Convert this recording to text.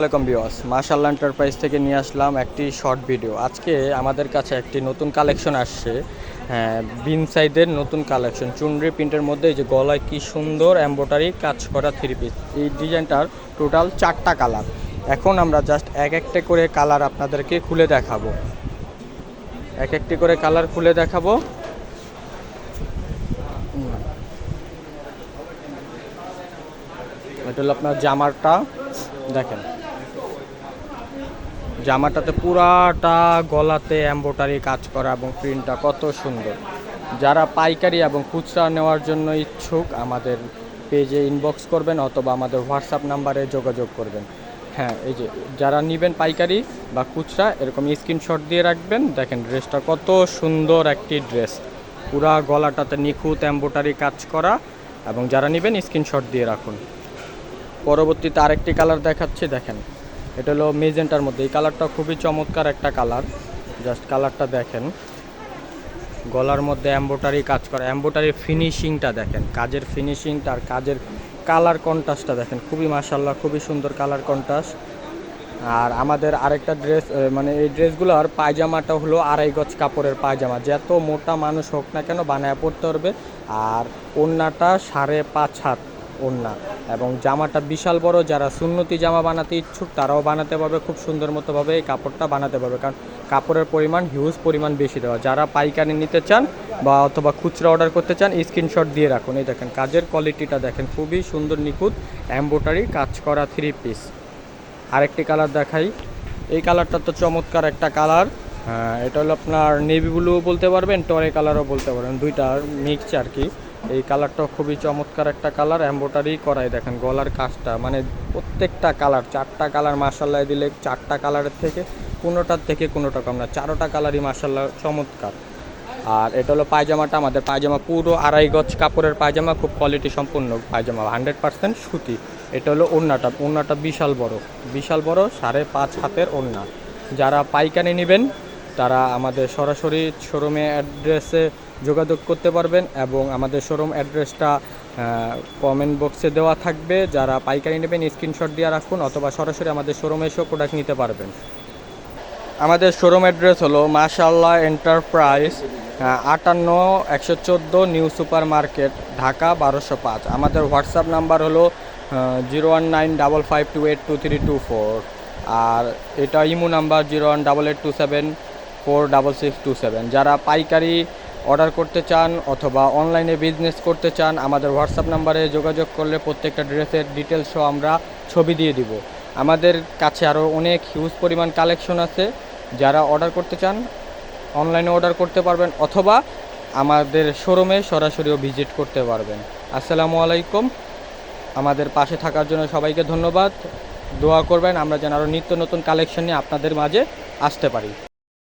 Welcome viewers, মাশাআল্লাহ enterprise থেকে নিয়ে আসলাম একটি শর্ট ভিডিও। আজকে আমাদের কাছে একটি নতুন কালেকশন আসছে, বিন সাইজের নতুন কালেকশন চুনরি প্রিন্টের মধ্যে। এই যে গলায় কি সুন্দর এমব্রয়ডারি কাজ করা থ্রি পিস। এই ডিজাইনটার টোটাল 4টা কালার। এখন আমরা জাস্ট এক একটা করে কালার আপনাদেরকে খুলে দেখাবো, এক একটি করে কালার খুলে দেখাবো। এটা হলো আপনার জামাটা, দেখেন জামাটাতে পুরাটা গলাতে এমব্রয়ডারি কাজ করা এবং প্রিন্টটা কত সুন্দর। যারা পাইকারি এবং খুচরা নেওয়ার জন্য ইচ্ছুক আমাদের পেজে ইনবক্স করবেন অথবা আমাদের হোয়াটসঅ্যাপ নাম্বারে যোগাযোগ করবেন। হ্যাঁ, এই যে যারা নেবেন পাইকারি বা খুচরা এরকম স্ক্রিনশট দিয়ে রাখবেন। দেখেন ড্রেসটা কত সুন্দর একটি ড্রেস, পুরা গলাটাতে নিখুঁত এমব্রয়ডারি কাজ করা। এবং যারা নেবেন স্ক্রিনশট দিয়ে রাখুন। পরবর্তীতে আরেকটি কালার দেখাচ্ছি, দেখেন এটা হলো মেজেন্টার মধ্যে। এই কালারটা খুবই চমৎকার একটা কালার, জাস্ট কালারটা দেখেন। গলার মধ্যে এমব্রয়ডারি কাজ করা, এমব্রয়ডারি ফিনিশিংটা দেখেন, কাজের ফিনিশিংটা আর কাজের কালার কন্ট্রাস্টটা দেখেন, খুবই মাশাআল্লাহ খুবই সুন্দর কালার কন্ট্রাস্ট। আর আমাদের আরেকটা ড্রেস, মানে এই ড্রেসগুলোর পায়জামাটা হলো 2.5 গজ কাপড়ের পায়জামা, যত মোটা মানুষ হোক না কেন বানায় পড়তে পারবে। আর ওড়নাটা 5.5 হাত ওড়না, এবং জামাটা বিশাল বড়। যারা সুন্নতি জামা বানাতে ইচ্ছুক তারাও বানাতে পারবে, খুব সুন্দর মতোভাবে এই কাপড়টা বানাতে পারবে, কারণ কাপড়ের পরিমাণ হিউজ পরিমাণ বেশি দেওয়া। যারা পাইকারি নিতে চান বা অথবা খুচরা অর্ডার করতে চান স্ক্রিনশট দিয়ে রাখুন। এই দেখেন কাজের কোয়ালিটিটা দেখেন, খুবই সুন্দর নিখুঁত এমব্রয়ডারি কাজ করা থ্রি পিস। আরেকটি কালার দেখাই, এই কালারটা তো চমৎকার একটা কালার। এটা হলো আপনার নেভি ব্লু বলতে পারবেন, টরে কালারও বলতে পারেন, দুইটার মিক্স আর কি। এই কালারটাও খুবই চমৎকার একটা কালার, এমব্রয়ডারি করাই দেখেন গলার কাজটা, মানে প্রত্যেকটা কালার 4টা কালার মাশাআল্লাহ দিলে 4টা কালারের থেকে কোনোটার থেকে কোনোটা কম না, 4টা কালারই মাশাআল্লাহ চমৎকার। আর এটা হলো পায়জামাটা, আমাদের পায়জামা পুরো 2.5 গজ কাপড়ের পায়জামা, খুব কোয়ালিটি সম্পূর্ণ পায়জামা, 100% সুতি। এটা হলো ওড়নাটা, ওড়নাটা বিশাল বড়, বিশাল বড় 5.5 হাতের ওড়না। যারা পাইকারি নেবেন তারা আমাদের সরাসরি শোরুমে অ্যাড্রেসে যোগাযোগ করতে পারবেন, এবং আমাদের শোরুম অ্যাড্রেসটা কমেন্ট বক্সে দেওয়া থাকবে। যারা পাইকারি নেবেন স্ক্রিনশট দিয়ে রাখুন, অথবা সরাসরি আমাদের শোরুমে এসেও প্রোডাক্ট নিতে পারবেন। আমাদের শোরুম অ্যাড্রেস হলো মাশাআল্লাহ enterprise, 58-114 new super market, Dhaka 1205। আমাদের হোয়াটসঅ্যাপ নাম্বার হলো 01955282324। আর এটা ইমো নাম্বার 01882746627। যারা পাইকারি অর্ডার করতে চান অথবা অনলাইনে বিজনেস করতে চান আমাদের হোয়াটসঅ্যাপ নাম্বারে যোগাযোগ করলে প্রত্যেকটা ড্রেসের ডিটেলসও আমরা ছবি দিয়ে দিব। আমাদের কাছে আরও অনেক হিউজ পরিমাণ কালেকশন আছে, যারা অর্ডার করতে চান অনলাইনে অর্ডার করতে পারবেন, অথবা আমাদের শোরুমে সরাসরিও ভিজিট করতে পারবেন। আসসালামু আলাইকুম। আমাদের পাশে থাকার জন্য সবাইকে ধন্যবাদ। দোয়া করবেন আমরা যেন আরও নিত্য নতুন কালেকশন নিয়ে আপনাদের মাঝে আসতে পারি।